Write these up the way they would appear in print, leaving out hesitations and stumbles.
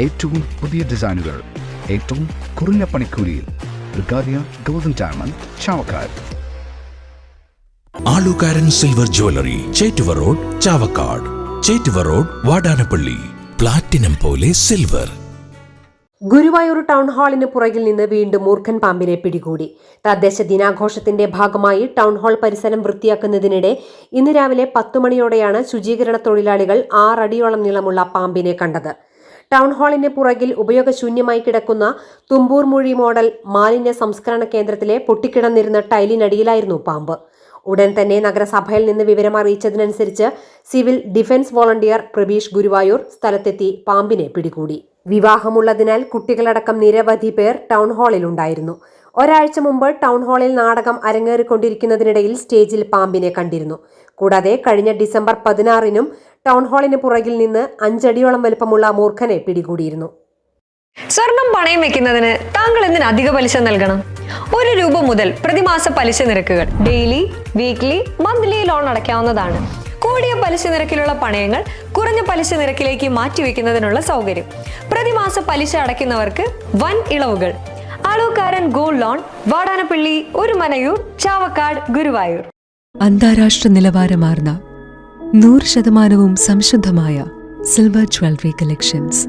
ഏറ്റവും പുതിയ ഡിസൈനുകൾ ഏറ്റവും കുറഞ്ഞ പണിക്കൂലിയിൽ. ബ്രിഗാദിയ golden diamond, Chavakkad. Alukkaran silver jewellery, Chettuva road, Chavakkad. Chettuva road, Vadanappally. Platinum പോലെ സിൽവർ. ഗുരുവായൂർ ടൗൺ ഹാളിന് പുറകിൽ നിന്ന് വീണ്ടും മൂർഖൻ പാമ്പിനെ പിടികൂടി. തദ്ദേശ ദിനാഘോഷത്തിന്റെ ഭാഗമായി ടൗൺ ഹാൾ പരിസരം വൃത്തിയാക്കുന്നതിനിടെ ഇന്ന് രാവിലെ 10 മണിയോടെയാണ് ശുചീകരണ തൊഴിലാളികൾ 6 അടിയോളം നീളമുള്ള പാമ്പിനെ കണ്ടത്. ടൗൺ ഹാളിന് പുറകിൽ ഉപയോഗശൂന്യമായി കിടക്കുന്ന തുമ്പൂർ മുഴി മോഡൽ മാലിന്യ സംസ്കരണ കേന്ദ്രത്തിലെ പൊട്ടിക്കിടന്നിരുന്ന ടൈലിനടിയിലായിരുന്നു പാമ്പ്. ഉടൻ തന്നെ നഗരസഭയിൽ നിന്ന് വിവരം അറിയിച്ചതിനനുസരിച്ച് civil defence volunteer Prabeesh Guruvayur സ്ഥലത്തെത്തി പാമ്പിനെ പിടികൂടി. വിവാഹമുള്ളതിനാൽ കുട്ടികളടക്കം നിരവധി പേർ ടൗൺ ഹാളിലുണ്ടായിരുന്നു. ഒരാഴ്ച മുമ്പ് ടൗൺ ഹാളിൽ നാടകം അരങ്ങേറിക്കൊണ്ടിരിക്കുന്നതിനിടയിൽ സ്റ്റേജിൽ പാമ്പിനെ കണ്ടിരുന്നു. കൂടാതെ കഴിഞ്ഞ ഡിസംബർ 16-നും ടൗൺ ഹാളിന് പുറകിൽ നിന്ന് 5 അടിയോളം വലുപ്പമുള്ള മൂർഖനെ പിടികൂടിയിരുന്നു. സ്വർണം പണയം വെക്കുന്നതിന് താങ്കൾ എന്തിന് അധിക പലിശ നൽകണം? 1 രൂപ മുതൽ പ്രതിമാസ പലിശ നിരക്കുകൾ ഡെയിലി, വീക്ക്ലി, മന്ത്ലി ലോൺ അടയ്ക്കാവുന്നതാണ്. കൂടിയ പലിശ നിരക്കിലുള്ള പണയങ്ങൾ കുറഞ്ഞ പലിശ നിരക്കിലേക്ക് മാറ്റിവെക്കുന്നതിനുള്ള സൗകര്യം. പ്രതിമാസ പലിശ അടയ്ക്കുന്നവർക്ക് വൻ ഇളവുകൾ. Alukkaran gold loan, Vadanappally, Orumanayur, Chavakkad, Guruvayur. അന്താരാഷ്ട്ര നിലവാരമാർന്ന 100% സംശുദ്ധമായ silver jewellery collections.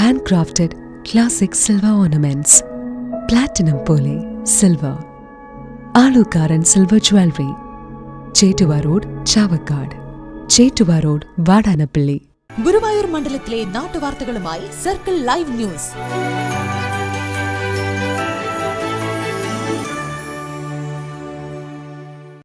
Handcrafted classic silver ornaments. Platinum പോലെ silver. Alukkaran silver jewellery, Chettuva road, Chavakkad. Chettuva road, Vadanappally. Guruvayur മണ്ഡലത്തിലെ നാട്ടുവാർത്തകളുമായി സർക്കിൾ ലൈവ് ന്യൂസ്.